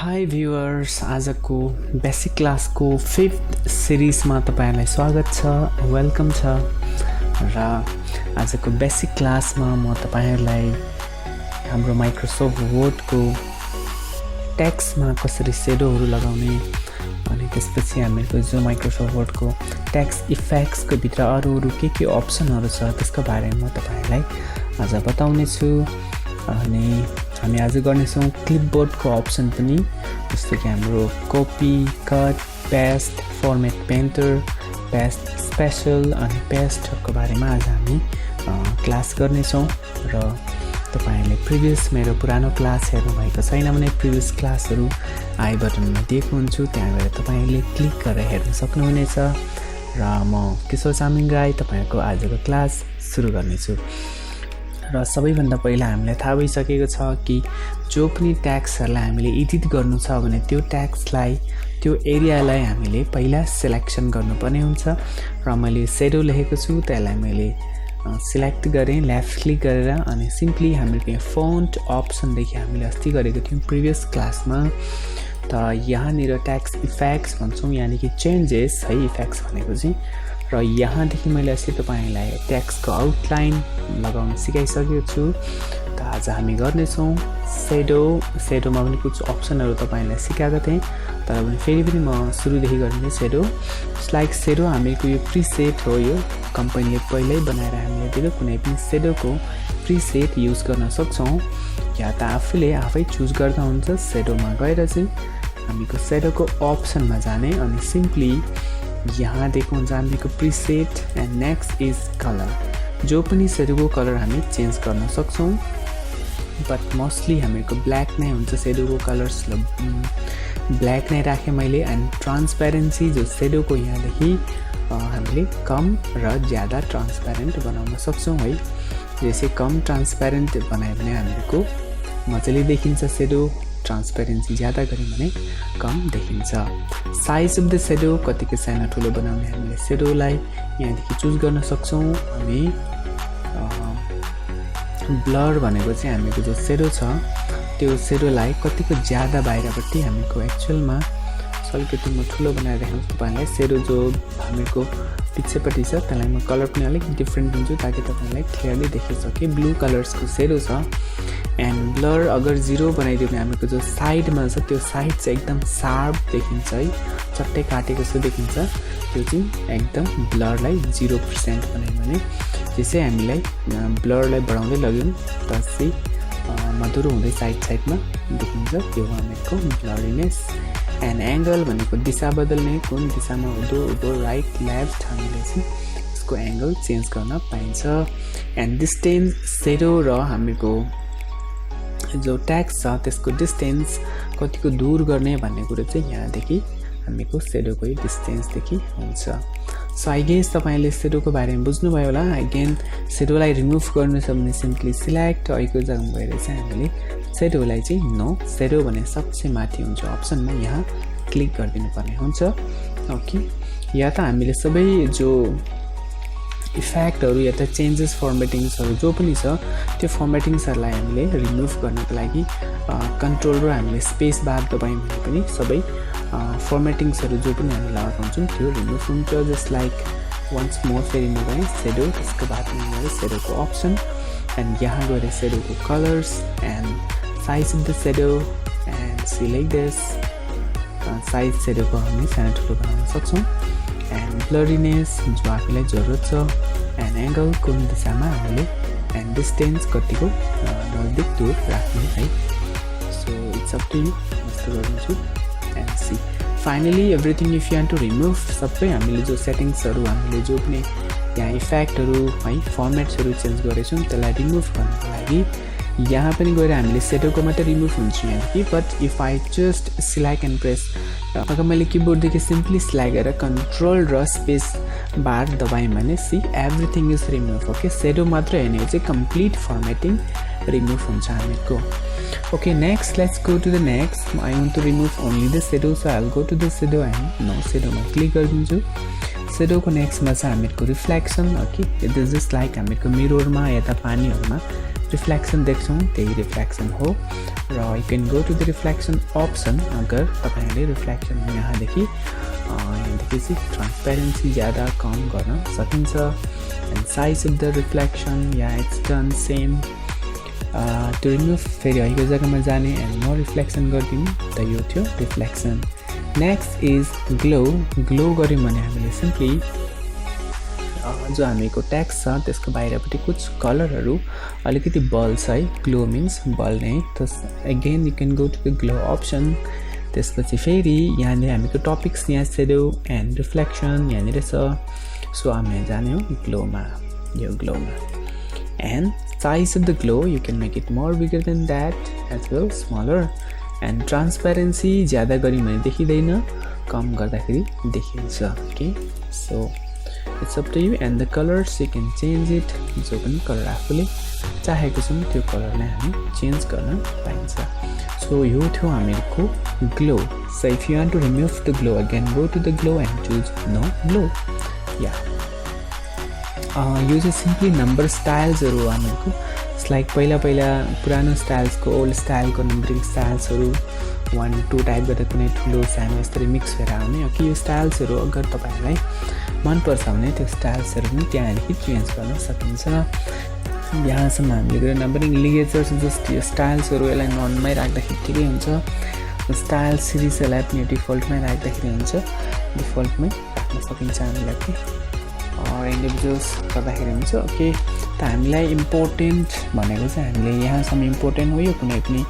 High viewers, आजको basic क्लासको 5th सिरिजमा तपाईहरुलाई स्वागत छ, वेलकम छ। र आजको बेसिक क्लासमा म तपाईहरुलाई हाम्रो माइक्रोसफ्ट वर्डको टेक्स्टमा कसरी सेडोहरू लगाउने अनि त्यसपछि हामीको जो माइक्रोसफ्ट वर्डको टेक्स्ट इफेक्ट्सको भित्र अरू के अप्सनहरू छ त्यसको बारेमा म तपाईहरुलाई आज बताउने छु। अनि हामी आज गर्नेछौँ क्लिपबोर्डको अप्सन पनि, जस्तो कि हाम्रो copy, cut, paste, format painter, paste special अनि पेस्टहरूको बारेमा आज हामी क्लास गर्नेछौँ। र तपाईहरुले प्रिभियस मेरो पुरानो क्लास हेर्नुभएको छैन भने प्रिभियस क्लासहरू आई बटनमा दिएको हुन्छु, त्यहाँ गएर तपाईहरुले क्लिक गरेर हेर्न सक्नुहुनेछ। र म किशोर चामलिङ राई तपाईहरुको आजको क्लास सुरु गर्नेछु। र सबैभन्दा पहिला हामीलाई थाहा भइसकेको छ कि जो पनि ट्याक्सहरूलाई हामीले एडिट गर्नु छ भने त्यो ट्याक्सलाई, त्यो एरियालाई हामीले पहिला सिलेक्सन गर्नुपर्ने हुन्छ। र मैले सेडो लेखेको छु, त्यसलाई मैले सिलेक्ट गरेँ लेफ्ट क्लिक गरेर, अनि सिम्पली हाम्रो यहाँ फन्ट अप्सनदेखि हामीले अस्ति गरेको थियौँ प्रिभियस क्लासमा। त यहाँनिर ट्याक्स इफेक्ट्स भन्छौँ, यानि कि चेन्जेस है इफेक्ट्स भनेको चाहिँ। र यहाँदेखि मैले अस्ति तपाईहरुलाई टेक्स्टको आउटलाइन लगाउन सिकाइसकेको छु। त आज हामी गर्नेछौँ सेडोमा पनि कुछ अप्सनहरू तपाईहरुलाई सिकाएको थिएँ, तर पनि फेरि पनि म सुरुदेखि गर्ने सेडो। लाइक सेडो हामीको यो प्रिसेट हो, यो कम्पनीले पहिल्यै बनाएर हामीले दिएको कुनै पनि सेडोको प्रिसेट युज गर्न सक्छौँ, या त आफै चुज गर्दा हुन्छ। सेडोमा गएर चाहिँ हामीको सेडोको अप्सनमा जाने अनि सिम्पली यहाँ दिएको हुन्छ हामीको preset and next is colour. जो पनि सेडोको कलर हामी चेन्ज गर्न सक्छौँ, बट मोस्टली हामीको ब्ल्याक नै हुन्छ सेडोको कलर्स। ब्ल्याक नै राखेँ मैले। एन्ड ट्रान्सप्यारेन्सी जो सेडोको यहाँदेखि हामीले कम र ज्यादा ट्रान्सप्यारेन्ट बनाउन सक्छौँ है। जैसे कम ट्रान्सप्यारेन्ट बनायो भने हामीको मजाले देखिन्छ सेडो, ट्रान्सप्यारेन्सी ज्यादा गऱ्यौँ भने कम देखिन्छ। साइज अफ द सेडो कतिको सानो ठुलो बनाउने हामीले सेडोलाई यहाँदेखि चुज गर्न सक्छौँ। अनि ब्लर भनेको चाहिँ हामीको जो सेडो छ त्यो सेडोलाई कतिको ज्यादा बाहिरपट्टि हामीको एक्चुअलमा अलिकति म ठुलो बनाएर देखाउँछु तपाईँलाई। सेडो जो हामीको पछिपट्टि छ त्यसलाई म कलर पनि अलिक डिफ्रेन्ट दिन्छु ताकि तपाईँलाई क्लियरली देखिन्छ कि ब्लू कलर्सको सेडो छ। एन्ड ब्लर अगर 0 बनाइदियो भने हामीको जो साइडमा छ त्यो साइड चाहिँ एकदम सार्प देखिन्छ है, चट्टै काटेको जस्तो देखिन्छ। त्यो चाहिँ एकदम ब्लरलाई 0% बनायो भने त्यसै हामीलाई ब्लरलाई बढाउँदै लग्यौँ त चाहिँ मधुरो हुँदै साइडमा देखिन्छ। त्यो हो हामीको ब्लरिनेस। एन्ड एङ्गल भनेको दिशा बदल्ने, कुन दिशामा उँधो राइट लेफ्ट हामीले चाहिँ यसको एङ्गल चेन्ज गर्न पाइन्छ। एन्ड डिस्टेन्स सेडो र हामीको जो ट्याक्स छ त्यसको डिस्टेन्स कतिको दूर गर्ने भन्ने कुरो चाहिँ यहाँदेखि हामीको सेडोको डिस्टेन्सदेखि हुन्छ। सो आई गेस तपाईँले सेडोको बारेमा बुझ्नुभयो होला। अगेन सेडोलाई रिमुभ गर्नु छ भने सिम्पली सिलेक्ट ऐको जग्गामा गएर चाहिँ हामीले सेडोलाई चाहिँ नो सेडो भने सबसे माथि हुन्छ अप्सनमा यहाँ क्लिक गरिदिनु पर्ने हुन्छ। ओके, या त हामीले सबै जो इफेक्टहरू या त चेन्जेस फर्मेटिङ्सहरू जो पनि छ त्यो फर्मेटिङ्सहरूलाई हामीले रिमुभ गर्नको लागि कन्ट्रोल र हामीले स्पेस बार दबायौँ भने पनि सबै फर्मेटिङ्सहरू जो पनि हामी लगाएको हुन्छौँ त्यो रिमुभ हुन्छ। जस्ट लाइक वन्स मोर फेरि म गएँ सेडो, त्यसको बादमा गएर सेडोको अप्सन एन्ड यहाँ गएर सेडोको colours and size of the shadow and see like this. Size सेडोको हामी सानो ठुलो बनाउन सक्छौँ। एन्ड ब्लरिनेस जो आफूलाई जरुरत छ, एन्ड एङ्गल कुन दिशामा हामीले, एन्ड डिस्टेन्स कतिको नजिक दूर राख्ने है। So it's up to you, जस्तो गरिदिन्छु। And see finally everything if you want to remove सबै हामीले जो सेटिङ्सहरू हामीले जो पनि यहाँ इफेक्टहरू है फर्मेट्सहरू चेन्ज गरेछौँ त्यसलाई रिमुभ गर्नको लागि यहाँ पनि गएर हामीले सेडोको मात्रै रिमुभ हुन्छ यहाँ कि। But if I just select and press, अगर मैले किबोर्डदेखि सिम्पली सिलेक्ट गरेर कन्ट्रोल र स्पेस बार दबाएँ भने see everything is remove. Okay, shadow मात्र होइन, यो चाहिँ कम्प्लिट फर्मेटिङ रिमुभ हुन्छ हामीको। Okay, next let's go to the next. I want to remove only the shadow, so I'll go to the shadow and no shadow मा click गरिदिन्छु. shadow को next मा चाहिँ हामीहरुको reflection. Okay, it is just like हामीहरुको mirror मा यता पानीहरुमा reflection देख्छौं, त्यही reflection हो. र you can go to the reflection option अगर तपाईले reflection यहाँदेखि चाहिँ transparency ज्यादा कम गर्न सकिन्छ. And size of the reflection, yeah, it's done same. To remove फेरि अहिलेको जग्गामा जाने and more reflection गरिदिनु त यो थियो reflection. Next is glow. glow गर्यौं भने हामीले simply जो हामीको टेक्स्ट छ त्यसको बाहिरपट्टि कुछ कलरहरु अलिकति बल्छ है. glow means बल्ने. त again you can go to the glow option. त्यसपछि फेरि यहाँले हामीको टपिक्स यहाँ shadow and reflection यहाँनिर छ. सो हामी जाने हो glow मा, यो glow मा. And size of the glow, you can make it more bigger than that as well, smaller. And transparency ज्यादा गर्यौं भने देखिदैन, कम गर्दाखेरि देखिन्छ. Okay, so it's up to you. And the colors you can change it. जो पनि colour आफूले चाहेको छौं त्यो कलरलाई हामी चेन्ज गर्न पाइन्छ. So यो थियो हामीको glow. So if you want to remove the glow, again go to the glow and choose no glow. Yeah. यो चाहिँ सिम्पली नम्बर स्टाइल्सहरु हामीको. लाइक पहिला पुरानो स्टाइल्सको ओल्ड स्टाइलको नम्बरिङ स्टाइल्सहरु 1 2 टाइप गर्दा कुनै ठुलो सानो यसरी मिक्स भएर आउने. कि यो स्टाइल्सहरु अगर तपाईहरुलाई मन पर्छ भने त्यो स्टाइल्सहरु पनि त्यहाँदेखि चेन्ज गर्न सकिन्छ. यहाँसम्म हामीले नम्बरिङ लिगेचर्स जस्ट यो स्टाइल्सहरु यसलाई ननमै राख्दाखेरि ठिकै हुन्छ. स्टाइल सिरिजलाई पनि डिफल्टमै राख्दाखेरि हुन्छ, डिफल्टमै राख्न सकिन्छ हामीले और इन्डिभिजुअल्स गर्दाखेरि हुन्छ. ओके, त हामीलाई इम्पोर्टेन्ट भनेको चाहिँ हामीले यहाँसम्म इम्पोर्टेन्ट हो. यो कुनै पनि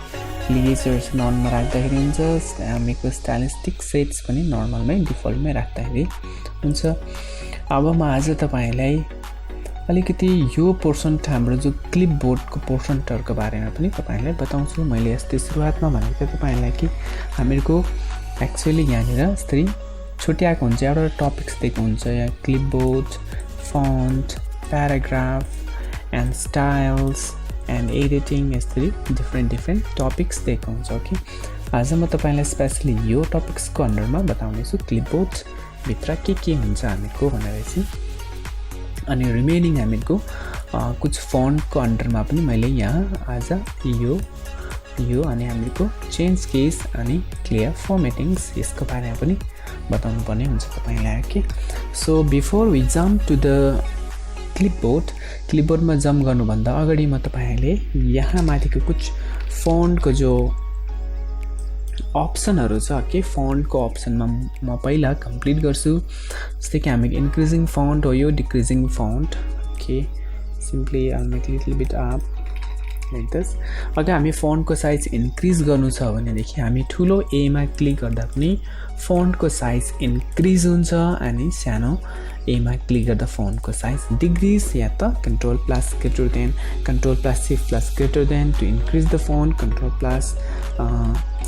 लिगेचर्स ननमा राख्दाखेरि हुन्छ. हामीको स्टाइलिस्टिक सेट्स पनि नर्मलमै डिफल्टमै राख्दाखेरि हुन्छ. अब म आज तपाईहरुलाई अलिकति यो पोर्सन हाम्रो जो क्लिपबोर्डको पोर्सनहरुको बारेमा पनि तपाईहरुलाई बताउँछु. मैले यस्तै सुरुवातमा भनेको थिएँ तपाईहरुलाई कि हामीको एक्चुअली यहाँनिर यस्तै छुट्याएको हुन्छ, एउटा टपिक्स दिएको हुन्छ. यहाँ clipboard, font, paragraph and styles and editing यस्तै डिफ्रेन्ट टपिक्स दिएको हुन्छ. ओके, आज म तपाईलाई स्पेशली यो टपिक्सको अन्डरमा बताउने छु क्लिपबोर्ड भित्र के हुन्छ हामीको भनेर चाहिँ. अनि रिमेनिङ हामीको कुछ फन्टको अन्डरमा पनि मैले यहाँ आज यो अनि हामीको चेन्ज केस अनि क्लियर फर्मेटिङ्स यसको बारेमा पनि बताउनु पर्ने हुन्छ तपाईलाई. के so before we jump to the क्लिपबोर्डमा जम्प गर्नुभन्दा अगाडि म तपाईहरुले यहाँ माथिको कुछ फन्टको जो अप्सनहरु छ के फन्टको अप्सनमा म पहिला कम्प्लिट गर्छु. जस्तै कि हामी इन्क्रिजिङ फन्ट हो, यो decreasing font. Okay, simply I make little beet up like this. अगर हामी फन्टको साइज इन्क्रिज गर्नु छ भनेदेखि हामी ठुलो ए मा क्लिक गर्दा पनि फन्टको साइज इन्क्रिज हुन्छ अनि सानो ए मा क्लिक गर्दा फन्टको साइज डिक्रिज. या त control plus greater than, control plus shift plus greater than to increase the font, control plus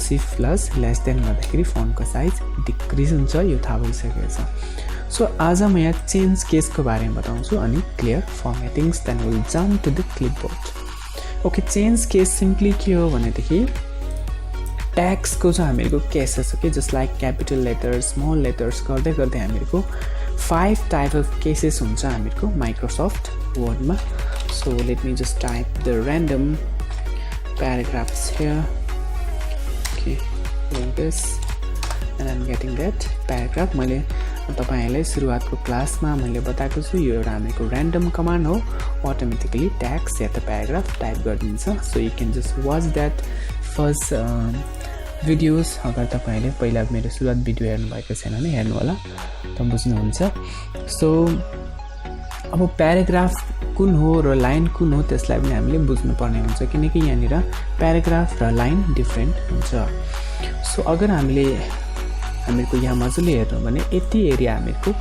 shift plus less than गर्दाखेरि फन्टको साइज डिक्रिज हुन्छ. यो थाहा भइसकेको छ. सो आज म यहाँ चेन्ज केसको बारेमा बताउँछु अनि clear formattings. Then will jump to the clipboard. Okay, change case simply के हो भनेदेखि ट्याग्सको चाहिँ हामीहरूको केसेस हो कि just like capital letters, small letters गर्दै हामीहरूको 5 टाइप अफ केसेस हुन्छ हामीहरूको माइक्रोसफ्ट वर्डमा. So let me just type the random paragraphs here. Okay, like this and I am getting that paragraph. मैले तपाईहरुलाई सुरुवातको क्लासमा मैले बताएको छु यो एउटा हामीको ऱ्यान्डम कमान्ड हो. अटोमेटिकली ट्याग्स या त प्याराग्राफ टाइप गरिदिन्छ. So you can just watch that first videos. अगर तपाईहरुले पहिला मेरो सुरुवात भिडियो हेर्नुभएको छैन भने हेर्नु होला, त बुझ्नुहुन्छ. सो अब प्याराग्राफ कुन हो र लाइन कुन हो त्यसलाई पनि हामीले बुझ्नुपर्ने हुन्छ किनकि यहाँनिर प्याराग्राफ र लाइन डिफ्रेन्ट हुन्छ. सो अगर हामीहरूको यहाँ मजाले हेर्नु भने यति एरिया हामीहरूको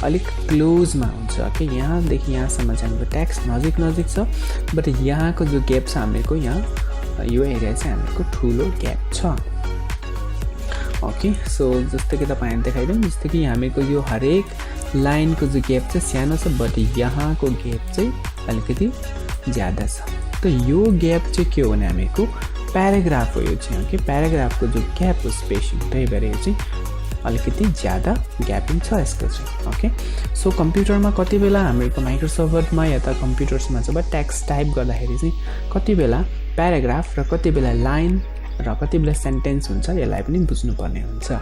अलिक क्लोजमा हुन्छ कि यहाँदेखि यहाँसम्म चाहिँ हाम्रो ट्याक्स नजिक छ. बट यहाँको जो ग्याप छ हामीहरूको यहाँ यो एरिया चाहिँ हामीहरूको ठुलो ग्याप छ. ओके, सो जस्तै कि तपाईहरुले देखाइदिउँ, जस्तै कि हामीहरूको यो हरेक लाइनको जो ग्याप छ सानो छ बट यहाँको ग्याप चाहिँ अलिकति ज्यादा छ. त यो ग्याप चाहिँ के हो भने हामीहरूको प्याराग्राफ हो यो चाहिँ ओके प्याराग्राफको जो ग्याप हो स्पेसिङ त्यही भएर यो चाहिँ अलिकति ज्यादा ग्यापिङ छ यसको चाहिँ ओके सो कम्प्युटरमा कति बेला हामीहरूको माइक्रोसफ्ट वर्डमा या त कम्प्युटर्समा जब टेक्स्ट टाइप गर्दाखेरि चाहिँ कति बेला प्याराग्राफ र कति बेला लाइन र कति बेला सेन्टेन्स हुन्छ यसलाई पनि बुझ्नुपर्ने हुन्छ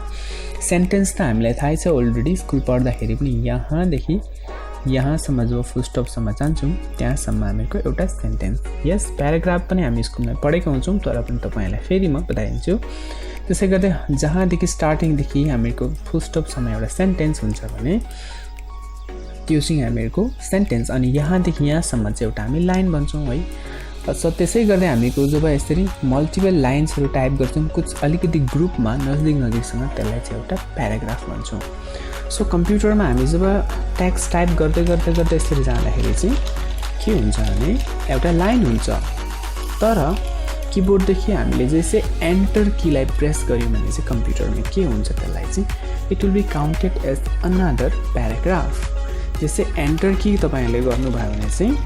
सेन्टेन्स त हामीलाई थाहै छ अलरेडी स्कुल पढ्दाखेरि पनि यहाँदेखि यहाँसम्म जब फुल स्टपसम्म जान्छौँ त्यहाँसम्म हामीहरूको एउटा सेन्टेन्स यस प्याराग्राफ पनि हामी स्कुलमा पढेका हुन्छौँ तर पनि तपाईँहरूलाई फेरि म बताइदिन्छु त्यसै गर्दै जहाँदेखि स्टार्टिङदेखि हामीहरूको फुल स्टपसम्म एउटा सेन्टेन्स हुन्छ भने त्यो चाहिँ हामीहरूको सेन्टेन्स अनि यहाँदेखि यहाँसम्म चाहिँ एउटा हामी लाइन भन्छौँ है सो त्यसै गर्दै हामीको जब यसरी मल्टिपल लाइन्सहरू टाइप गर्छौँ कुछ अलिकति ग्रुपमा नजिकसँग त्यसलाई चाहिँ एउटा प्याराग्राफ भन्छौँ सो कम्प्युटरमा हामी जब टेक्स्ट टाइप गर्दै यसरी जाँदाखेरि चाहिँ के हुन्छ भने एउटा लाइन हुन्छ तर किबोर्डदेखि हामीले जैसे एन्टर कीलाई प्रेस गर्यौँ भने चाहिँ कम्प्युटरमा के हुन्छ त्यसलाई चाहिँ it will be counted as another paragraph जैसे एन्टर की तपाईँहरूले गर्नुभयो भने चाहिँ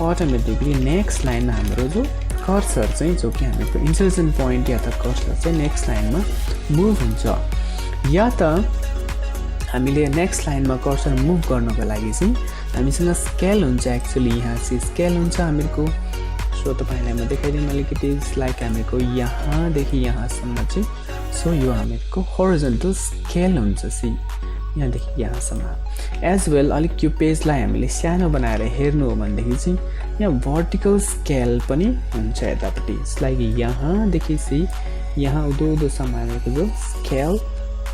अटोमेटिकली नेक्स्ट लाइनमा हाम्रो जो कर्सर चाहिँ जो कि हामीको इन्सर्सन पोइन्ट या त कर्सर चाहिँ नेक्स्ट लाइनमा मुभ हुन्छ या त हामीले नेक्स्ट लाइनमा कर्सर मुभ गर्नको लागि चाहिँ हामीसँग स्केल हुन्छ एक्चुअली यहाँ चाहिँ स्केल हुन्छ हामीहरूको सो तपाईँलाई म देखाइदिउँ अलिकति लाइक हामीहरूको यहाँदेखि यहाँसम्म चाहिँ सो यो हामीहरूको होरिजोन्टल स्केल हुन्छ सी यहाँदेखि यहाँसम्म एज वेल अलिक यो पेजलाई हामीले सानो बनाएर हेर्नु हो भनेदेखि चाहिँ यहाँ भर्टिकल स्केल पनि हुन्छ यतापट्टि लाइक यहाँदेखि चाहिँ यहाँ उँधोसम्म हामीहरूको जो स्केल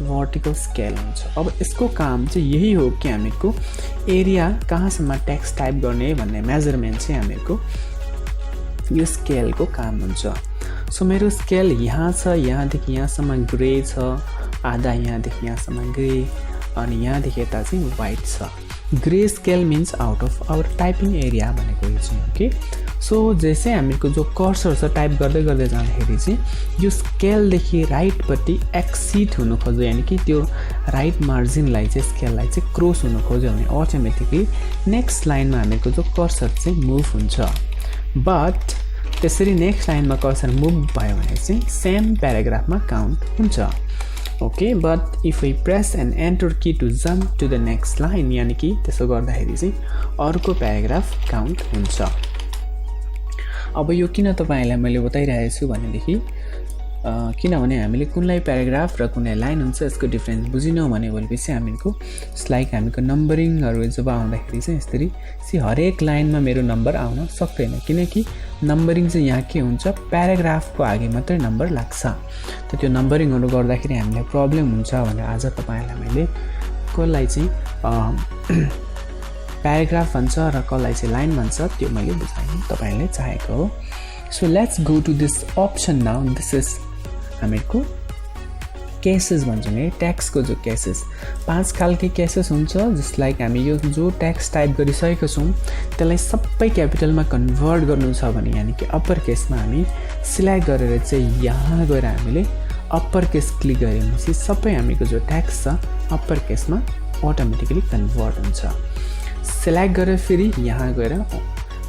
भर्टिकल स्केल हुन्छ अब यसको काम चाहिँ यही हो कि हामीहरूको एरिया कहाँसम्म टेक्स्ट टाइप गर्ने भन्ने मेजरमेन्ट चाहिँ हामीहरूको यो स्केलको काम हुन्छ सो मेरो स्केल यहाँ छ यहाँदेखि यहाँसम्म ग्रे छ आधा यहाँदेखि यहाँसम्म ग्रे अनि यहाँदेखि यता चाहिँ वाइट छ gray scale means out of our typing area भनेको यो चाहिँ ओके सो जैसे हामीको जो कर्सर छ टाइप गर्दै जाँदाखेरि चाहिँ यो स्केलदेखि राइटपट्टि एक्सिड हुनु खोज्यो यानि कि त्यो राइट मार्जिनलाई चाहिँ स्केललाई चाहिँ क्रस हुनु खोज्यो भने अटोमेटिकली नेक्स्ट लाइनमा हामीको जो कर्सर चाहिँ मुभ हुन्छ बट त्यसरी नेक्स्ट लाइनमा कर्सर मुभ भयो भने चाहिँ सेम प्याराग्राफमा काउन्ट हुन्छ okay but if we press and enter key to jump to the next line यानि कि त्यसो गर्दाखेरि चाहिँ अर्को प्याराग्राफ काउन्ट हुन्छ अब यो किन तपाईँलाई मैले बताइरहेको छु भनेदेखि किनभने हामीले कुनलाई प्याराग्राफ र कुनै लाइन हुन्छ यसको डिफ्रेन्स बुझिनौँ भने भएपछि हामीको लाइक हामीको नम्बरिङहरू जब आउँदाखेरि चाहिँ यसरी हरेक लाइनमा मेरो नम्बर आउन सक्दैन किनकि नम्बरिङ चाहिँ यहाँ के हुन्छ प्याराग्राफको आगे मात्रै नम्बर लाग्छ त त्यो नम्बरिङहरू गर्दाखेरि हामीलाई प्रब्लम हुन्छ भनेर आज तपाईँलाई मैले कसलाई चाहिँ प्याराग्राफ भन्छ र कसलाई चाहिँ लाइन भन्छ त्यो मैले बुझाउन तपाईँलाई चाहेको हो so let's go to this option now this is हामीहरूको केसेस भन्छौँ है ट्याक्सको जो केसेस 5 खालके केसेस हुन्छ जस्ट लाइक हामी यो जो ट्याक्स टाइप गरिसकेको छौँ त्यसलाई सबै क्यापिटलमा कन्भर्ट गर्नु छ भने यानि कि अप्पर केसमा हामी सिलेक्ट गरेर चाहिँ यहाँ गएर हामीले अप्पर केस क्लिक गऱ्यौँ भनेपछि सबै हामीको जो ट्याक्स छ अप्पर केसमा अटोमेटिकली कन्भर्ट हुन्छ सिलेक्ट गरेर फेरि यहाँ गएर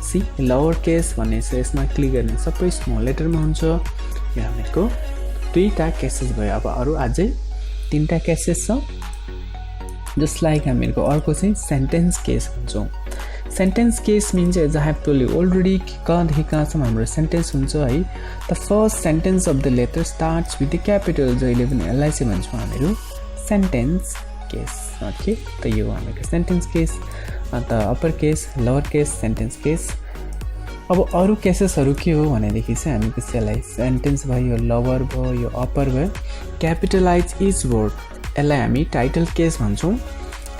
सी लोवर केस भन्ने छ यसमा क्लिक गर्ने सबै स्मल लेटरमा हुन्छ यो हामीहरूको 2टा केसेस भयो अब अरू अझै 3टा केसेस छ जस्ट लाइक हामीहरूको अर्को चाहिँ सेन्टेन्स केस भन्छौँ sentence case means as I have told you already कहाँदेखि कहाँसम्म हाम्रो सेन्टेन्स हुन्छ है the first sentence of the letter starts with the capital जहिले पनि यसलाई चाहिँ भन्छौँ हामीहरू सेन्टेन्स केस ओके त यो हामीहरूको सेन्टेन्स केस अन्त upper case lower case sentence case अब अरू केसेसहरू के हो भनेदेखि चाहिँ हामीको त्यसलाई सेन्टेन्स भयो यो लोवर भयो यो अप्पर भयो क्यापिटलाइज इच वर्ड यसलाई हामी टाइटल केस भन्छौँ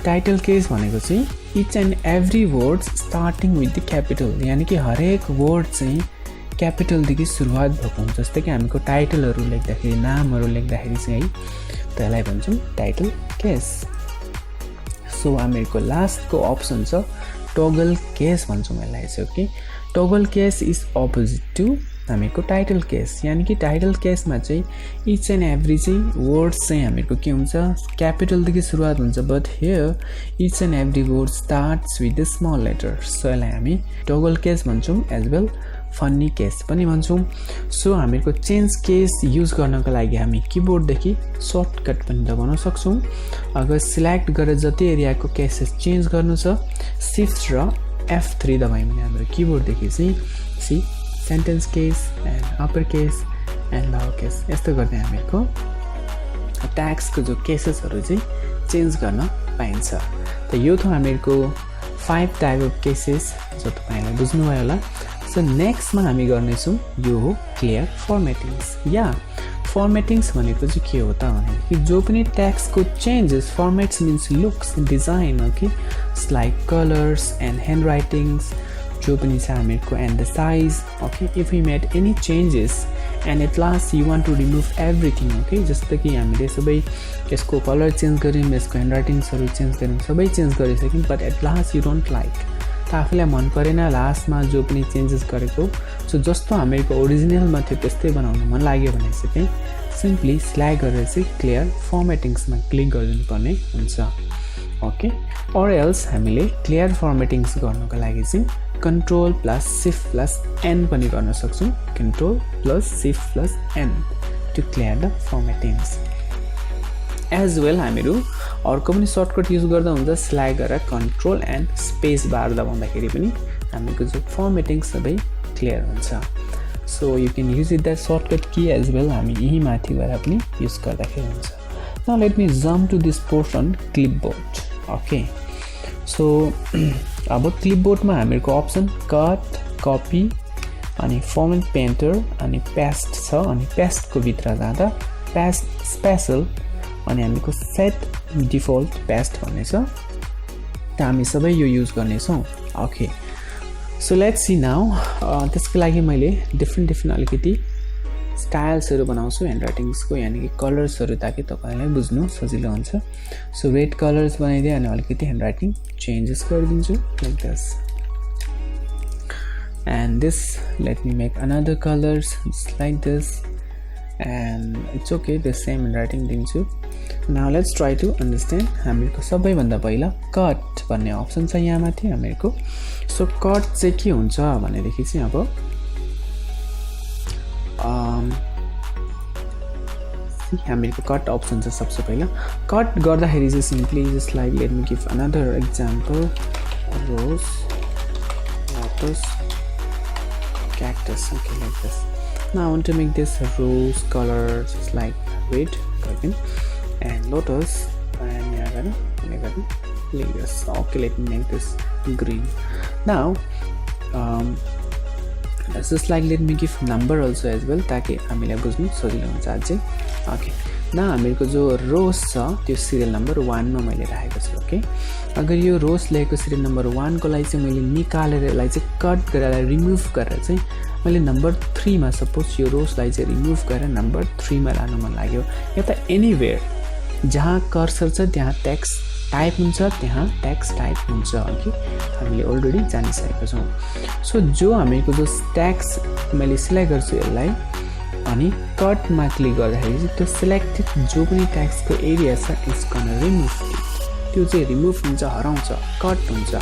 टाइटल केस भनेको चाहिँ each and every word starting with the capital यानि कि हरेक वर्ड चाहिँ क्यापिटलदेखि सुरुवात भएको हुन्छ जस्तै कि हामीको टाइटलहरू लेख्दाखेरि नामहरू लेख्दाखेरि चाहिँ है त्यसलाई भन्छौँ टाइटल केस सो हामीहरूको लास्टको अप्सन छ टोगल केस भन्छौँ यसलाई चाहिँ okay toggle case is opposite to हामीको टाइटल केस यानि कि टाइटल केसमा चाहिँ इच एन्ड एभ्री चाहिँ वर्ड्स चाहिँ हामीको के हुन्छ क्यापिटलदेखि सुरुवात हुन्छ but here each and every word starts with the small letter so यसलाई हामी टोगल केस भन्छौँ एज वेल फन्नी केस पनि भन्छौँ। सो हामीहरूको चेन्ज केस युज गर्नको लागि हामी किबोर्डदेखि सर्टकट पनि दबाउन सक्छौँ। अगर सिलेक्ट गरेर जति एरियाको केसेस चेन्ज गर्नु छ शिफ्ट र F3 दबायौँ भने हाम्रो किबोर्डदेखि चाहिँ see sentence case and upper case and lower case यस्तो गर्दै हामीहरूको ट्याक्सको जो केसेसहरू चाहिँ चेन्ज गर्न पाइन्छ। त यो थियो हामीहरूको 5 टाइप अफ केसेस जो तपाईँलाई बुझ्नुभयो होला। सो नेक्स्टमा हामी गर्नेछौँ यो हो क्लियर फर्मेटिङ्स या फर्मेटिङ्स भनेको चाहिँ के हो त भने कि जो पनि ट्याक्सको changes formats means looks design okay like colours and hand writings जो पनि छ हामीहरूको and the size okay if you made any changes and at last you want to remove everything okay जस्तो कि हामीले सबै यसको कलर चेन्ज गऱ्यौँ यसको ह्यान्ड राइटिङ्सहरू चेन्ज गऱ्यौँ सबै चेन्ज गरिसक्यौँ but at last you don't like त आफूलाई मन परेन लास्टमा जो पनि चेन्जेस गरेको सो जस्तो हामीहरूको ओरिजिनलमा थियो त्यस्तै बनाउनु मन लाग्यो भने चाहिँ सिम्पली सिलेक्ट गरेर चाहिँ क्लियर फर्मेटिङ्समा क्लिक गरिदिनु पर्ने हुन्छ ओके अर एल्स हामीले क्लियर फर्मेटिङ्स गर्नको लागि चाहिँ Control plus Shift plus N पनि गर्न सक्छौँ Control plus Shift plus N to clear the formattings as well हामीहरू अर्को पनि सर्टकट युज गर्दा हुन्छ सिलेक्ट गरेर कन्ट्रोल एन्ड स्पेस बार दबाउँदाखेरि पनि हामीको जो फर्मेटिङ सबै क्लियर हुन्छ so you can use it that shortcut key as well हामी यही माथि गएर पनि युज गर्दाखेरि हुन्छ now let me jump to this portion clipboard okay so अब क्लिपबोर्डमा हामीहरूको अप्सन कट कपी अनि फर्मेट पेन्टर अनि पेस्ट छ अनि पेस्टको भित्र जाँदा पेस्ट स्पेशल अनि हामीको सेट डिफल्ट पेस्ट भन्ने छ त हामी सबै यो युज गर्नेछौँ okay so let's C now त्यसको लागि मैले डिफ्रेन्ट अलिकति स्टाइल्सहरू बनाउँछु ह्यान्ड राइटिङ्सको यानि कि कलर्सहरू ताकि तपाईँलाई बुझ्नु सजिलो हुन्छ सो रेड कलर्स बनाइदिएँ अनि अलिकति ह्यान्ड राइटिङ चेन्जेस गरिदिन्छु like this and this let me make another colours like this and it's okay the same hand writing दिन्छु now let's try to understand हामीहरूको सबैभन्दा पहिला कट भन्ने अप्सन छ यहाँ माथि हामीहरूको सो कट चाहिँ के हुन्छ भनेदेखि चाहिँ अब हामीहरूको कट अप्सन छ सबसे पहिला कट गर्दाखेरि चाहिँ simply just like let me give another example rose lotus cactus okay like this now I want to make this rose colour just like red गरिदिउँ एन्ड लोटस एन्ड यहाँ गरेर like this okay let me make this green now just like let me give number also as well ताकि हामीलाई बुझ्नु सजिलो हुन्छ अझै okay न हामीहरूको जो रोज छ त्यो सिरियल नम्बर 1 मा मैले राखेको छु ओके अगर यो रोज लेखेको सिरियल नम्बर 1 को लागि चाहिँ मैले निकालेर यसलाई चाहिँ कट गरेर रिमुभ गरेर चाहिँ मैले नम्बर 3 मा सपोज यो रोजलाई चाहिँ रिमुभ गरेर नम्बर 3 मा लानु मन लाग्यो या त एनीवेयर जहाँ कर्सर छ त्यहाँ टेक्स्ट टाइप हुन्छ त्यहाँ टेक्स्ट टाइप हुन्छ ओके हामीले अलरेडी जानिसकेका छौँ सो जो हामीको जो टेक्स्ट मैले सिलेक्ट गर्छु यसलाई अनि कटमा क्लिक गर्दाखेरि चाहिँ त्यो सिलेक्टेड जो पनि टेक्स्टको एरिया छ इट्स गन रिमुभ त्यो चाहिँ रिमुभ हुन्छ हराउँछ कट हुन्छ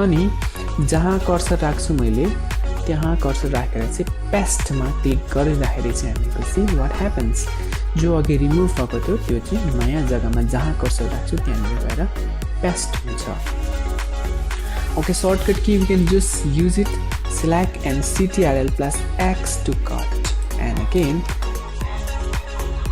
अनि जहाँ कर्सर राख्छु मैले त्यहाँ कर्सर राखेर चाहिँ पेस्टमा क्लिक गरिराखेर चाहिँ हामीको सी व्हाट ह्यापन्स जो अघि रिमुभ भएको थियो त्यो चाहिँ नयाँ जग्गामा जहाँ कर्सर राख्छु त्यहाँनिर गएर पेस्ट हुन्छ okay shortcut key you can just use it select and CTRL+X to cut and again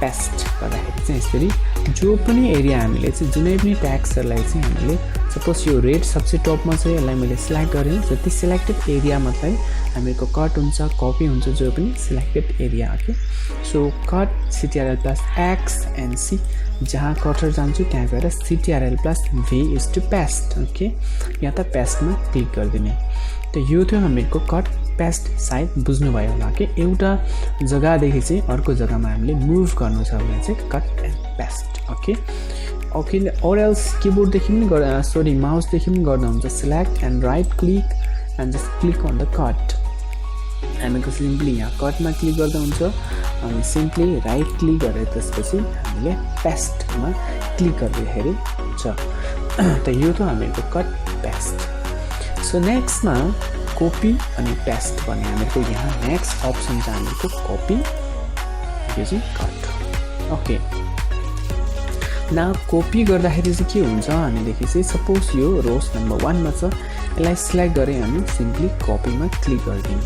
paste गर्दाखेरि चाहिँ यसरी जो पनि एरिया हामीले चाहिँ जुनै पनि ट्याक्सहरूलाई चाहिँ हामीले सपोज यो रेड सबसे टपमा चाहिँ यसलाई मैले सिलेक्ट गरेँ जति सिलेक्टेड एरिया मात्रै हामीको कट हुन्छ कपी हुन्छ जो पनि selected area okay so cut CTRL+X and C जहाँ कर्सर जान्छु त्यहाँ गएर CTRL+V is to paste okay यहाँ त पेस्टमा क्लिक गरिदिने त यो थियो हामीको कट पेस्ट सायद बुझ्नुभयो होला कि एउटा जग्गादेखि चाहिँ अर्को जग्गामा हामीले मुभ गर्नु छ भने चाहिँ cut and paste okay okay or else किबोर्डदेखि पनि गर्दा सरी माउसदेखि पनि गर्दा हुन्छ select and right click and just click on the cut हामीको सिम्पली यहाँ कटमा क्लिक गर्दा हुन्छ अनि सिम्पली राइट क्लिक गरेर त्यसपछि हामीले पेस्टमा क्लिक गर्दाखेरि हुन्छ त यो त हामीको कट पेस्ट सो नेक्स्टमा कपी अनि पेस्ट भन्ने हामीको यहाँ नेक्स्ट अप्सन छ हामीको कपी यो चाहिँ कट ओके नाउ कपी गर्दाखेरि चाहिँ के हुन्छ भनेदेखि चाहिँ सपोज यो रोज नम्बर 1 मा छ यसलाई सिलेक्ट गरे हामी सिम्पली कपीमा क्लिक गर्दियौँ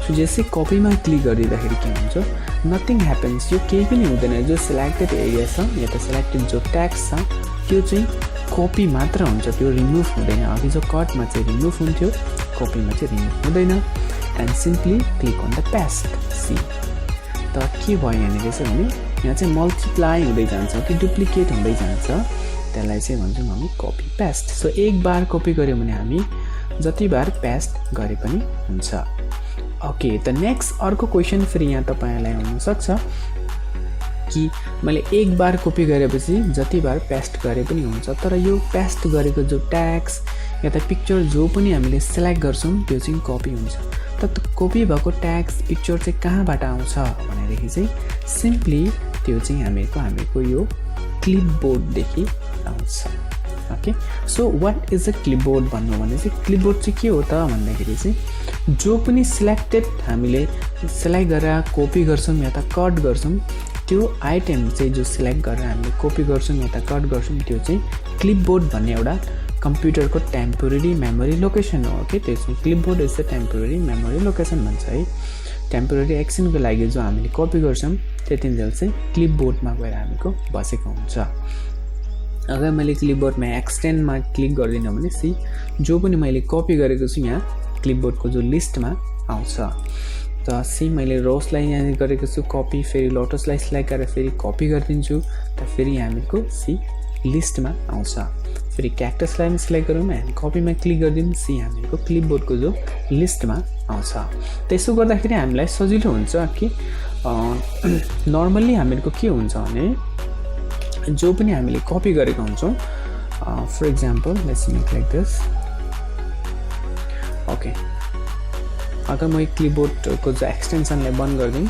सो जैसे कपीमा क्लिक गरिदाखेरि के हुन्छ नथिङ ह्यापन्स यो केही पनि हुँदैन जो सिलेक्टेड एरिया छ या त सिलेक्टेड जो ट्याक्स छ त्यो चाहिँ कपी मात्र हुन्छ त्यो रिमुभ हुँदैन अघि जो कटमा चाहिँ रिमुभ हुन्थ्यो कपीमा चाहिँ रिमुभ हुँदैन and simply click on the paste see त के भयो यहाँनिर चाहिँ भने यहाँ चाहिँ मल्टिप्लाई हुँदै जान्छ कि डुप्लिकेट हुँदै जान्छ त्यसलाई चाहिँ भन्छौँ हामी कपी पेस्ट सो एक बार कपी गऱ्यौँ भने हामी जति बार पेस्ट गरे पनि हुन्छ ओके त नेक्स्ट अर्को क्वेसन फेरि यहाँ तपाईहरुलाई आउन सक्छ कि मैले एक बार कपी गरेपछि जति बार पेस्ट गरे पनि हुन्छ तर यो पेस्ट गरेको जो ट्याक्स या त पिक्चर जो पनि हामीले सिलेक्ट गर्छौं त्यो चाहिँ कपी हुन्छ त कपी भएको ट्याक्स पिक्चर चाहिँ कहाँबाट आउँछ भनेदेखि चाहिँ सिम्पली त्यो चाहिँ हामीको यो क्लिपबोर्ड देखि आउँछ okay so what is a clipboard भन्नु भने चाहिँ क्लिपबोर्ड चाहिँ के हो त भन्दाखेरि चाहिँ जो पनि सिलेक्टेड हामीले सिलेक्ट गरेर कपी गर्छौं या त कट गर्छौं त्यो आइटम चाहिँ जो सिलेक्ट गरेर हामीले कपी गर्छौं या त कट गर्छौं त्यो चाहिँ क्लिपबोर्ड भन्ने एउटा कम्प्युटरको टेम्पोरेरी मेमोरी लोकेसन हो ओके त्यो चाहिँ clipboard is the temporary memory location भन्छ है टेम्पोरेरी एक्सनको लागि जो हामीले कपी गर्छौं त्यतिन्जेल चाहिँ क्लिपबोर्डमा गएर हामीको बसेको हुन्छ अगर मैले क्लिपबोर्डमा एक्सटेन्डमा क्लिक गर्दिन भने सी जो पनि मैले कपी गरेको छु यहाँ क्लिपबोर्डको जो लिस्टमा आउँछ त सी मैले रोजलाई यहाँ गरेको छु कपी फेरि लोटसलाई सिलेक्ट गरेर फेरि कपी गरिदिन्छु त फेरि हामीको सी लिस्टमा आउँछ फेरि क्याक्टसलाई पनि सिलेक्ट गरौँ हामी कपीमा क्लिक गरिदिउँ सी हामीको क्लिपबोर्डको जो लिस्टमा आउँछ त्यसो गर्दाखेरि हामीलाई सजिलो हुन्छ कि नर्मली हामीको के हुन्छ भने जो पनि हामीले कपी गरेको हुन्छौं for example let's make like this okay अगर म क्लिपबोर्डको जो एक्सटेन्सनलाई बन्द गर्दिम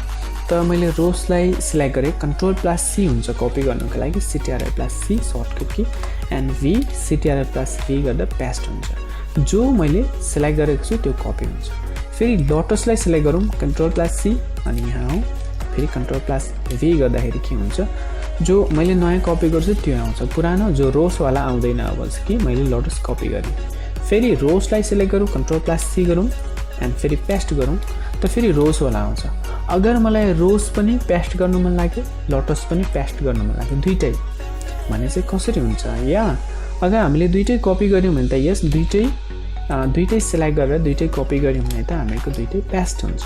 त मैले रोजलाई सिलेक्ट गरे Ctrl+C हुन्छ कपी गर्नको लागि Ctrl+C shortcut key and V Ctrl+V गर्दा पेस्ट हुन्छ जो मैले सिलेक्ट गरेको छु त्यो कपी हुन्छ फेरि लोटसलाई सिलेक्ट गरौँ Ctrl+C अनि यहाँ आउँ फेरि Ctrl+V गर्दाखेरि के हुन्छ जो मैले नयाँ कपी गर्छु त्यो आउँछ पुरानो जो रोज वाला आउँदैन अब कि मैले लोटस कपी गरे फेरि रोजलाई सिलेक्ट गरौँ Ctrl+C गरौँ एन्ड फेरि पेस्ट गरौँ त फेरि रोज वाला आउँछ अगर मलाई रोज पनि पेस्ट गर्नु मन लाग्यो लोटस पनि पेस्ट गर्नु मन लाग्यो दुईटै भने चाहिँ कसरी हुन्छ या अगर हामीले दुईटै कपी गर्यौं भने त यस दुईटै सिलेक्ट गरेर दुईटै कपी गर्यौं भने त हामीको दुईटै पेस्ट हुन्छ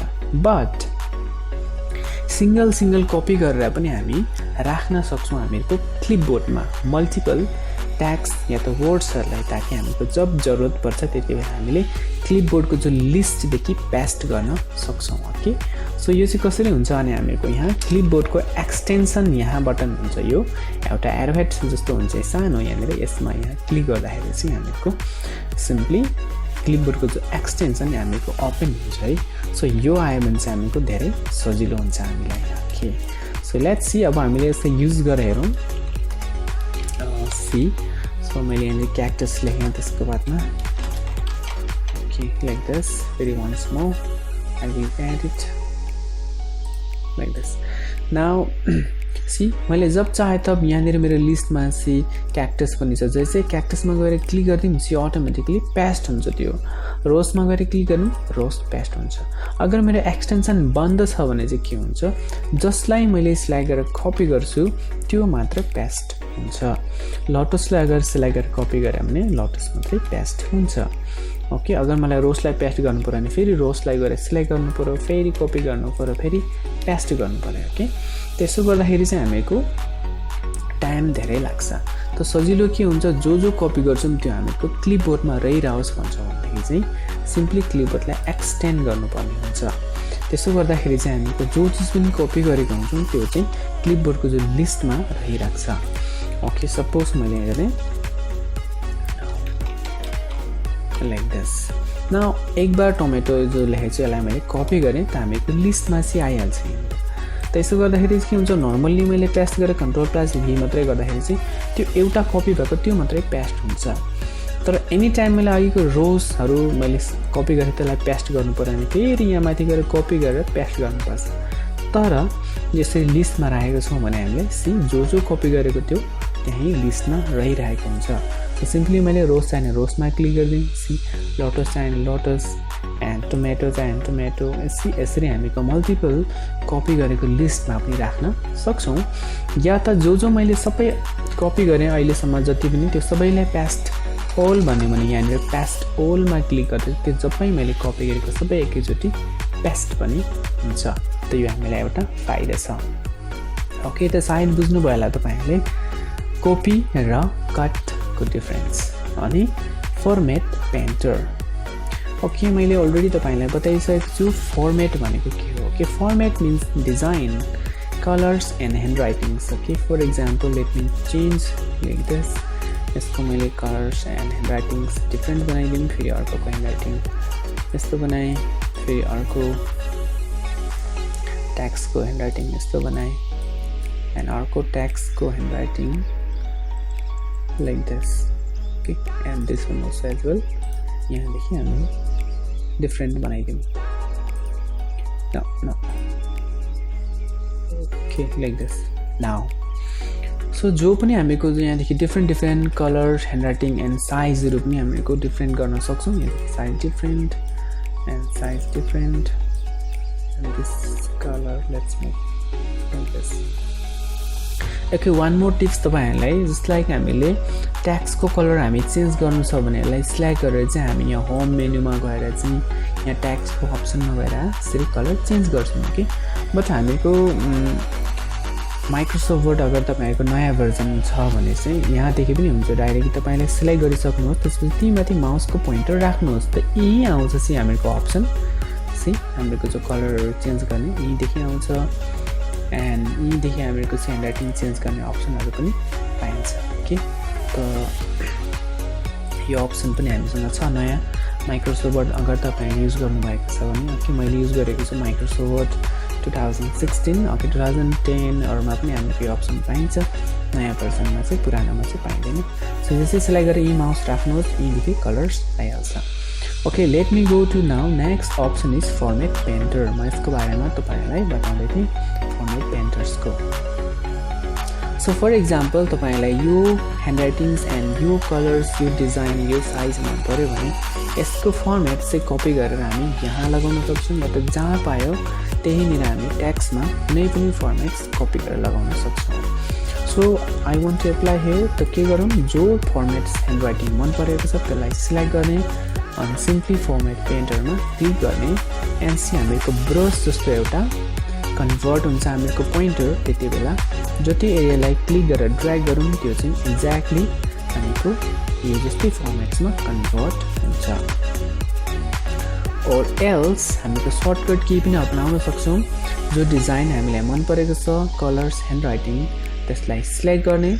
बट सिंगल कपी गरेर पनि हामी राख्न सक्छौं हामीको क्लिपबोर्डमा मल्टिपल ट्याग्स या त वर्ड्सहरुलाई ताकि हामीको जब जरुरत पर्छ त्यतिबेला हामीले क्लिपबोर्डको जो लिस्ट देखि पेस्ट गर्न सक्छौं ओके सो यो चाहिँ कसरी हुन्छ भने हामीको यहाँ क्लिपबोर्डको एक्सटेन्सन यहाँ बटन हुन्छ यो एउटा एरोहेड जस्तो हुन्छ सानो यहाँनिर यसमा यहाँ क्लिक गर्दाखेरि चाहिँ हामीको सिम्पली क्लिपबोर्डको जो एक्सटेन्सन हामीको ओपन हुन्छ है सो यो आयो भने चाहिँ हामीको धेरै सजिलो हुन्छ हामीलाई ओके सो लेट्स सी अब हामीले यसलाई युज गरेर हेरौँ सी सो मैले यहाँ क्याक्टस लेखेँ त्यसको बादमा ओके लाइक दिस फेरि once more I will add it like this now see मैले जब चाहे तब यहाँनिर मेरो लिस्टमा सी क्याक्टस पनि छ जैसे क्याक्टसमा गएर क्लिक गर्दिम सी अटोमेटिकली पेस्ट हुन्छ त्यो रोजमा गएर क्लिक गर्नु रोज पेस्ट हुन्छ अगर मेरो एक्सटेन्सन बन्द छ भने चाहिँ के हुन्छ जसलाई मैले सिलेक्ट गरेर कपी गर्छु त्यो मात्र पेस्ट हुन्छ लोटसलाई अगर सिलेक्ट गरेर कपी गरे भने लोटस मात्रै पेस्ट हुन्छ ओके अगर मलाई रोजलाई पेस्ट गर्नु पर्यो भने फेरि रोजलाई गएर सिलेक्ट गर्नु पर्यो फेरि कपी गर्नु पर्यो फेरि पेस्ट गर्नु पर्यो ओके त्यसो गर्दाखेरि चाहिँ हामीको टाइम धेरै लाग्छ त सजिलो के हुन्छ जो कपी गर्छौं त्यो हामीको क्लिपबोर्डमा रहिरहोस् भन्छ भन्दाखेरि चाहिँ सिम्पली क्लिपबोर्डलाई एक्सटेन्ड गर्नुपर्ने हुन्छ त्यसो गर्दाखेरि चाहिँ हामीको जो चीज पनि कपी गरेको हुन्छौं त्यो चाहिँ क्लिपबोर्डको जो लिस्टमा रहिराख्छ ओके सपोज मैले हेरे लाइक दिस नाउ एक बार टोमेटो जो लेखेको छु यसलाई मैले कपी गरे त हामीको लिस्टमा चाहिँ आइहाल्छ त्यसो गर्दाखेरि के हुन्छ नर्मली मैले पेस्ट गरेर Ctrl+V मात्रै गर्दाखेरि चाहिँ त्यो एउटा कपी भएको त्यो मात्रै पेस्ट हुन्छ तर एनी टाइम मैले अघिको रोजहरू मैले कपी गरेर त्यसलाई पेस्ट गर्नु पर्यो भने फेरि यहाँ माथि गएर कपी गरेर पेस्ट गर्नुपर्छ। तर यसरी लिस्टमा राखेको छौँ भने हामीले जो कपी गरेको त्यो त्यहीँ लिस्टमा रहिरहेको हुन्छ। सो सिम्पली मैले रोज चाहिने रोजमा क्लिक गरिदिएँ, लोटस चाहिने लोटस एन्ड टोमेटो चाहिने टोमेटो, यसरी हामीको मल्टिपल कपी गरेको लिस्टमा पनि राख्न सक्छौँ। या त जो मैले सबै कपी गरेँ अहिलेसम्म जति पनि त्यो सबैलाई पेस्ट ओल भन्यो भने यहाँनिर पेस्ट ओलमा क्लिक गर्दा त्यो सबै मैले कपी गरेको सबै एकैचोटि पेस्ट पनि हुन्छ। त्यो यो हामीलाई एउटा फाइदा छ। ओके, त सायद बुझ्नुभयो होला तपाईँहरूले कपी र कटको डिफरेन्स। अनि फर्मेट पेन्टर। ओके, मैले अलरेडी तपाईँलाई बताइसकेको छु फर्मेट भनेको के हो। Okay, format means design, colours and hand writings. Okay, for example let me change like this. यसको मैले colours and hand writings different बनाइदिउँ, फेरि अर्कोको ह्यान्ड राइटिङ यस्तो बनाएँ, फेरि अर्को ट्याक्सको ह्यान्ड राइटिङ यस्तो बनाएँ एन्ड अर्को ट्याक्सको hand writing like this. Okay, and this one also as well. यहाँदेखि हामी डिफ्रेन्ट बनाइदिउँ। न okay, like this now. So जो पनि हामीको यहाँदेखि different colour hand writing and साइजहरू पनि हामीको डिफ्रेन्ट गर्न सक्छौँ। यहाँदेखि size different and size different and this colour let's make like this. Okay, one more tips तपाईँहरूलाई, जस्ट लाइक हामीले ट्याक्सको कलर हामी चेन्ज गर्नु छ भने यसलाई सिलेक्ट गरेर चाहिँ हामी यहाँ होम मेन्यूमा गएर चाहिँ यहाँ ट्याक्सको अप्सनमा गएर यसरी कलर चेन्ज गर्छौँ। ओके, बट हामीको माइक्रोसफ्ट वर्ड अगर तपाईँहरूको नयाँ भर्जन छ भने चाहिँ यहाँदेखि पनि हुन्छ, डाइरेक्ट तपाईँले सिलेक्ट गरिसक्नुहोस्, त्यसपछि त्यहीमाथि माउसको पोइन्टर राख्नुहोस् त यही आउँछ चाहिँ हामीको अप्सन। हामीको जो कलरहरू चेन्ज गर्ने यहीँदेखि आउँछ एन्ड यहीँदेखि हामीको चाहिँ ह्यान्ड राइटिङ चेन्ज गर्ने अप्सनहरू पनि पाइन्छ। ओके, त यो अप्सन पनि हामीसँग छ नयाँ माइक्रोसफ्ट वर्ड अगर तपाईँले युज गर्नुभएको छ भने। ओके, मैले युज गरेको छु माइक्रोसफ्ट वर्ड 2016। ओके, 2010हरूमा पनि हामीको यो अप्सन पाइन्छ, नयाँ भर्सनमा चाहिँ, पुरानोमा चाहिँ पाइँदैन। सो यसै सिलेक्ट गरेर यही माउस राख्नुहोस्, यहीँदेखि कलर्स आइहाल्छ। Okay, let me go to now next option is format painter. म यसको बारेमा तपाईँलाई बताउँदै थिएँ फर्मेट पेन्टर्सको। सो फर इक्जाम्पल तपाईँलाई यो ह्यान्ड राइटिङ्स एन्ड यो कलर्स, यो डिजाइन, यो साइज मन पऱ्यो भने यसको फर्मेट चाहिँ कपी गरेर हामी यहाँ लगाउन सक्छौँ, या त जहाँ पायो त्यहीँनिर हामी ट्याक्समा कुनै पनि फर्मेट्स कपी गरेर लगाउन सक्छौँ। So I want to apply here, त के गरौँ, जो फर्मेट्स ह्यान्ड राइटिङ मन परेको छ त्यसलाई सिलेक्ट गर्ने अनि सिम्पली फर्मेट पेन्टरमा क्लिक गर्ने एन्ड हामीको ब्रस जस्तो एउटा कन्भर्ट हुन्छ हामीको पोइन्टर। त्यति बेला जति एरियालाई क्लिक गरेर ड्र्याग गरौँ त्यो चाहिँ एक्ज्याक्टली हामीको यो जस्तै फर्मेट्समा कन्भर्ट हुन्छ। और एल्स हामीको सर्टकट की पनि अपनाउन सक्छौँ। जो डिजाइन हामीलाई मन परेको छ, कलर्स ह्यान्ड राइटिङ, त्यसलाई सिलेक्ट गर्ने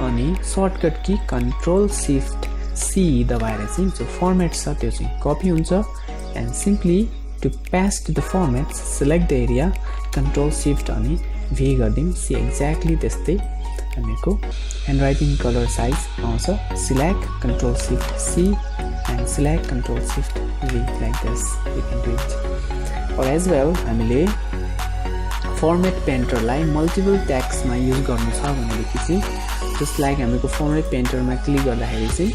अनि सर्टकट की Ctrl+Shift+C दबाएर चाहिँ जो फर्मेट छ त्यो चाहिँ कपी हुन्छ and simply to paste the formats select the area Ctrl+Shift अनि V गरिदिउँ। सी एक्ज्याक्टली त्यस्तै हामीको ह्यान्ड राइटिङ कलर साइज आउँछ। Select Ctrl+Shift+C and select Ctrl+Shift+V like this. You can do it. Or as well, हामीले format पेन्टरलाई multiple ट्याक्समा use गर्नु छ भनेदेखि चाहिँ जस्ट लाइक हामीको फर्मेट पेन्टरमा क्लिक गर्दाखेरि चाहिँ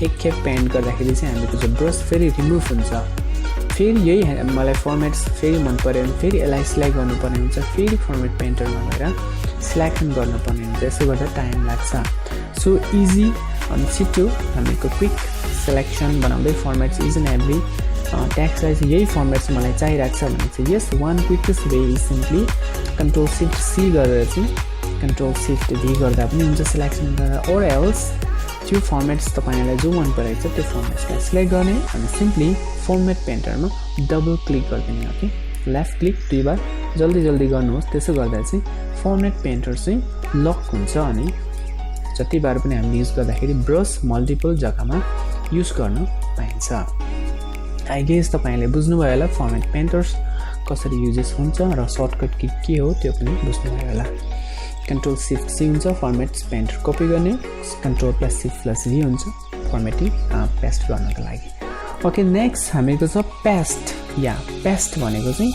एकखेप पेन्ट गर्दाखेरि चाहिँ हामीको जो ब्रस फेरि रिमुभ हुन्छ। फेरि यही मलाई फर्मेट्स फेरि मन पऱ्यो भने फेरि यसलाई सिलेक्ट गर्नुपर्ने हुन्छ, फेरि फर्मेट पेन्टरमा गएर सिलेक्सन गर्नुपर्ने हुन्छ। यसो गर्दा टाइम लाग्छ। सो इजी अनि छिटो हामीको क्विक सेलेक्सन बनाउँदै फर्मेट्स इज एन्ड एभ्री ट्याक्सलाई चाहिँ यही फर्मेट्स मलाई चाहिरहेको छ भने चाहिँ यस one quickest way is simply Ctrl+Shift+C गरेर चाहिँ Ctrl+Shift+V गर्दा पनि हुन्छ सिलेक्सन गरेर। ओर एल्स त्यो फर्मेट्स तपाईँलाई जो मन परेको छ त्यो फर्मेट्सलाई सिलेक्ट गर्ने अनि सिम्पली फर्मेट पेन्टरमा डबल क्लिक गरिदिने। ओके, लेफ्ट क्लिक 2 बार जल्दी गर्नुहोस्। त्यसो गर्दा चाहिँ फर्मेट पेन्टर चाहिँ लक हुन्छ अनि जति बार पनि हामीले युज गर्दाखेरि ब्रस मल्टिपल जग्गामा युज गर्न पाइन्छ। आई गेस तपाईँले बुझ्नुभयो होला फर्मेट पेन्टर्स कसरी युजेस हुन्छ र सर्टकट की के हो त्यो पनि बुझ्नुभयो होला। Ctrl+Shift+C हुन्छ फर्मेट्स पेन्टर कपी गर्ने, Ctrl+Shift+V हुन्छ फर्मेटिङ पेस्ट गर्नको लागि। ओके, नेक्स्ट हामीको छ पेस्ट। पेस्ट भनेको चाहिँ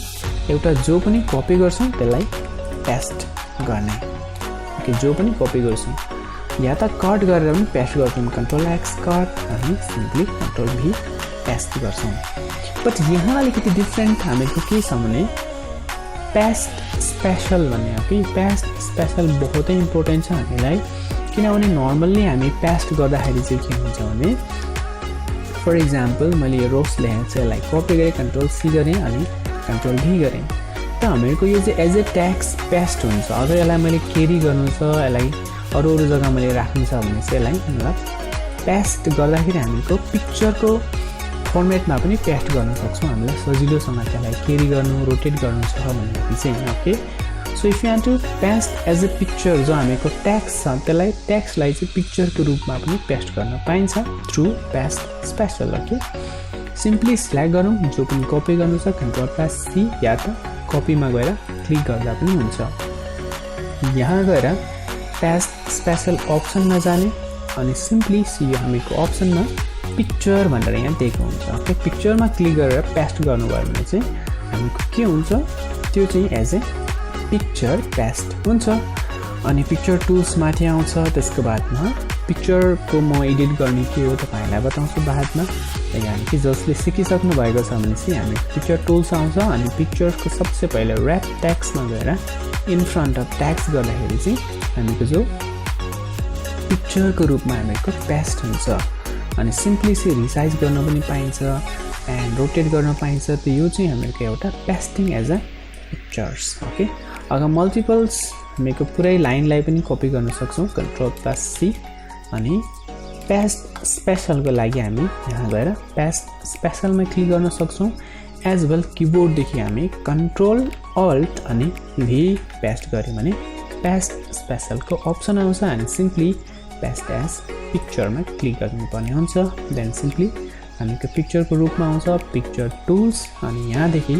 एउटा जो पनि कपी गर्छौँ त्यसलाई पेस्ट गर्ने। ओके, जो पनि कपी गर्छौँ या त कट गरेर पनि पेस्ट गर्छौँ, कन्ट्रोल एक्स कट अनि सिम्पली कन्ट्रोल भी पेस्ट गर्छौँ। बट यहाँ अलिकति डिफ्रेन्ट हामीको के छ भने पेस्ट स्पेसल भन्ने हो कि पेस्ट स्पेसल बहुतै इम्पोर्टेन्ट छ हामीलाई, किनभने नर्मल्ली हामी पेस्ट गर्दाखेरि चाहिँ के हुन्छ भने फर इक्जाम्पल मैले यो रोस लेखेको चाहिँ यसलाई कपी गरेँ, कन्ट्रोल सी गरेँ अनि कन्ट्रोल भी गरेँ, त हामीहरूको यो चाहिँ एज ए ट्याक्स पेस्ट हुन्छ। अगर यसलाई मैले क्यारी गर्नु छ, यसलाई अरू जग्गा मैले राख्नु छ भने चाहिँ यसलाई मतलब पेस्ट गर्दाखेरि हामीको पिक्चरको फर्मेटमा पनि पेस्ट गर्न सक्छौँ, हामीलाई सजिलोसँग त्यसलाई क्यारी गर्नु रोटेट गर्नु छ भनेदेखि चाहिँ। Okay, so if you want to paste as a picture, जो हामीको टेक्स्ट छ त्यसलाई टेक्स्टलाई चाहिँ पिक्चरको रूपमा पनि पेस्ट गर्न पाइन्छ through paste special. Okay, simply select गरौँ, जो पनि कपी गर्नु छ कन्ट्रोल प्लस सी या त कपीमा गएर क्लिक गर्दा पनि हुन्छ। यहाँ गएर पेस्ट स्पेसल अप्सनमा जाने अनि सिम्पली सी हामीको अप्सनमा पिक्चर भनेर यहाँ दिएको हुन्छ। ओके, पिक्चरमा क्लिक गरेर पेस्ट गर्नुभयो भने चाहिँ हामीको के हुन्छ, त्यो चाहिँ एज ए पिक्चर पेस्ट हुन्छ। अनि पिक्चर टुल्स माथि आउँछ, त्यसको बादमा पिक्चरको म एडिट गर्ने के हो तपाईँहरूलाई बताउँछु बादमा। यानि कि जसले सिकिसक्नु भएको छ भने चाहिँ हामी पिक्चर टुल्स आउँछ अनि पिक्चरको सबसे पहिले ऱ्याप ट्याक्समा गएर इन फ्रन्ट अफ ट्याक्स गर्दाखेरि चाहिँ हामीको जो पिक्चरको रूपमा हामीको पेस्ट हुन्छ। अनि सिम्पली चाहिँ रिसाइज गर्न पनि पाइन्छ एन्ड रोटेट गर्न पाइन्छ। त यो चाहिँ हामीको एउटा pasting as a pictures. Okay, अगर मल्टिपल्स हामीको पुरै लाइनलाई पनि कपी गर्न सक्छौँ कन्ट्रोल प्लस सी अनि पेस्ट स्पेसलको लागि हामी यहाँ गएर पेस्ट स्पेसलमा क्लिक गर्न सक्छौँ। एज वेल किबोर्डदेखि हामी कन्ट्रोल अल्ट अनि भी पेस्ट गऱ्यौँ भने पेस्ट स्पेसलको अप्सन आउँछ अनि सिम्पली पेस्ट एज पिक्चरमा क्लिक गर्नुपर्ने हुन्छ। देन सिम्पली हामीको पिक्चरको रूपमा आउँछ पिक्चर टुल्स अनि यहाँदेखि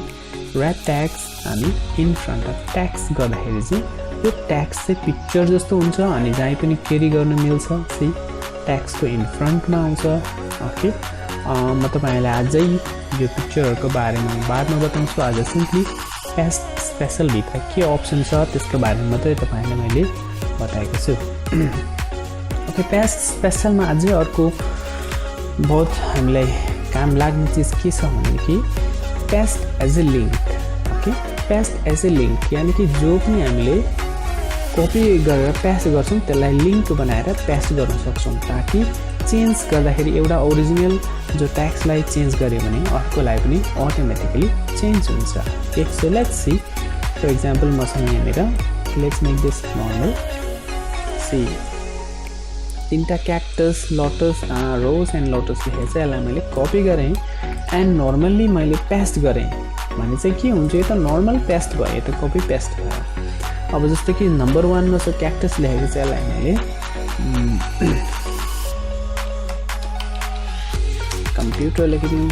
ऱ्याप ट्याक्स अनि इन फ्रन्ट अफ ट्याक्स गर्दाखेरि चाहिँ यो ट्याक्स चाहिँ पिक्चर जस्तो हुन्छ अनि जहीँ पनि क्यारी गर्नु मिल्छ। सी ट्याक्सको इन फ्रन्टमा आउँछ। ओके, म तपाईँहरूलाई अझै यो पिक्चरहरूको बारेमा बादमा बताउँछु। आज सिम्पली पेस्ट स्पेसलभित्र के अप्सन छ त्यसको बारेमा मात्रै तपाईँलाई मैले बताएको छु। ओके, पेस्ट स्पेसलमा अझै अर्को बहुत हामीलाई काम लाग्ने चिज के छ भनेदेखि paste as a link. Okay, paste as a link यानि कि जो पनि हामीले कपी गरेर पेस्ट गर्छौँ त्यसलाई लिङ्क बनाएर पेस्ट गर्न सक्छौँ, ताकि चेन्ज गर्दाखेरि एउटा ओरिजिनल जो ट्याक्सलाई चेन्ज गर्यो भने अर्कोलाई पनि अटोमेटिकली चेन्ज हुन्छ। एक so let's see for example मसँग यहाँनिर let's make this normal. See तीनटा cactus lotus rose and lotus लेखेर चाहिँ यसलाई मैले कपी गरेँ एन्ड नर्मल्ली मैले पेस्ट गरेँ भने चाहिँ के हुन्छ, यो त नर्मल पेस्ट भयो, यो त कपी पेस्ट भयो। अब जस्तो कि नम्बर 1 मा चाहिँ क्याक्टस लेखेको चाहिँ यसलाई मैले कम्प्युटर लेखिदिउँ।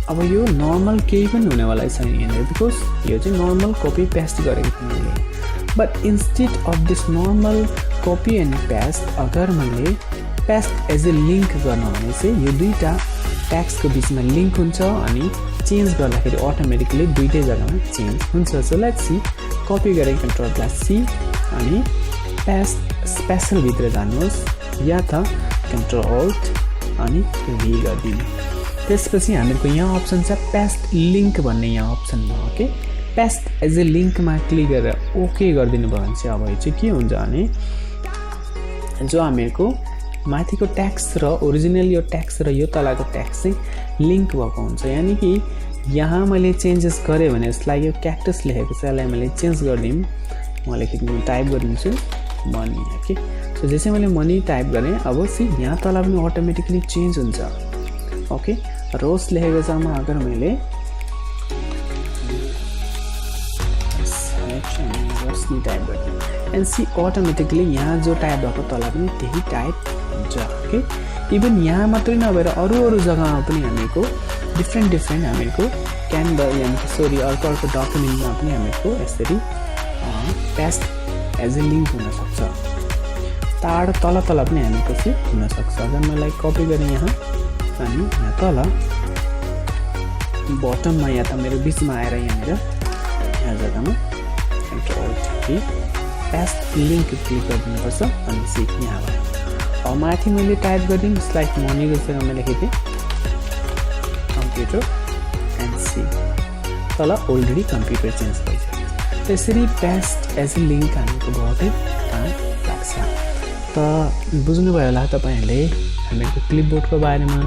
अब यो नर्मल केही पनि हुनेवाला छैन यहाँनिर, बिकज यो चाहिँ नर्मल कपी पेस्ट गरेको थिएँ मैले। But instead of this normal copy and paste अगर मैले पेस्ट एज ए लिङ्क गर्न भने चाहिँ यो दुईवटा ट्याक्सको बिचमा लिङ्क हुन्छ अनि चेन्ज गर्दाखेरि अटोमेटिकली दुईटै जग्गामा चेन्ज हुन्छ। सो लेट्स सी कपी गरेर कन्ट्रोल प्लस सी अनि पेस्ट स्पेसलभित्र जानुहोस् या त कन्ट्रोल अल्ट अनि भी गरिदिनु। त्यसपछि हामीहरूको यहाँ अप्सन छ पेस्ट लिङ्क भन्ने यहाँ अप्सन भयो। ओके, पेस्ट एज ए लिङ्कमा क्लिक गरेर ओके गरिदिनु भयो भने चाहिँ अब यो चाहिँ के हुन्छ भने जो हामीहरूको माथिको ट्याक्स र ओरिजिनल यो ट्याक्स र यो तलको ट्याक्स चाहिँ लिङ्क भएको हुन्छ। यानि कि यहाँ मैले चेन्जेस गरेँ भने यसलाई यो क्याक्टस लेखेको छ यसलाई मैले चेन्ज गरिदिउँ, म लेखिदिनु टाइप गरिदिन्छु मनी। ओके, सो जस्तै मैले मनी टाइप गरेँ अब सी यहाँ तल पनि अटोमेटिकली चेन्ज हुन्छ। ओके, रोज लेखेको छ म अगर मैले रोशनी टाइप गरिदिउँ एन्ड सी अटोमेटिकली यहाँ जो टाइप भएको तल पनि त्यही टाइप हुन्छ। ओके, इभन यहाँ मात्रै नभएर अरू जग्गामा पनि हामीको डिफ्रेन्ट हामीको क्यानभा यानि कि अर्को डकुमेन्टमा पनि हामीको यसरी पेस्ट एज ए लिङ्क हुनसक्छ। टाढो तल पनि हानेपछि हुनसक्छ। अगर मैले कपी गरेँ यहाँ अनि यहाँ तल बटममा या त मेरो बिचमा आएर यहाँनिर यहाँ जग्गामा कन्ट्रोल पेस्ट लिङ्क क्लिक गरिदिनुपर्छ अनि सेभ यहाँ भयो। माथि मैले टाइप गरिदिउँ स्लाइड मनीको जग्गामा लेखेको थिएँ कम्प्युटर एन्ड सी, तल अलरेडी कम्प्युटर चेन्ज भइसक्यो। त्यसरी पेस्ट एज ए लिङ्क हानेको बहुतै काम लाग्छ। त बुझ्नुभयो होला तपाईँहरूले हामीहरूको क्लिपबोर्डको बारेमा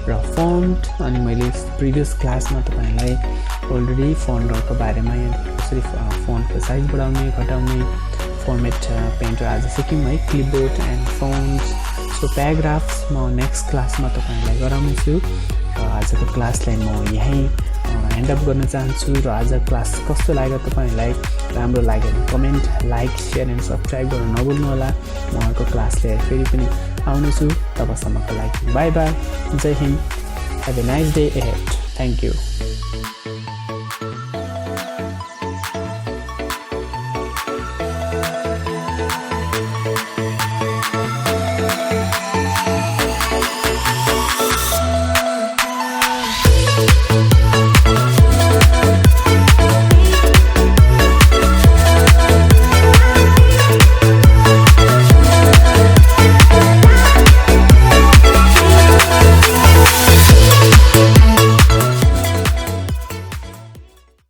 र फन्ट। अनि मैले प्रिभियस क्लासमा तपाईँहरूलाई अलरेडी फन्टहरूको बारेमा कसरी फन्टको साइज बढाउने घटाउने फर्मेट पेन्टर आज सिक्यौँ है, क्लिपबोर्ड एन्ड फन्ट। सो प्याराग्राफ्स म नेक्स्ट क्लासमा तपाईँहरूलाई गराउनेछु र आजको क्लासलाई म यहीँ ह्यान्ड अप गर्न चाहन्छु। र आज क्लास कस्तो लाग्यो तपाईँहरूलाई, राम्रो लाग्यो भने comment, like, share and subscribe गर्न नभुल्नु होला। म अर्को क्लास लिएर फेरि पनि आउनेछु। तबसम्मको लागि बाई बाई, जय हिन्द, have a nice day ahead, thank you.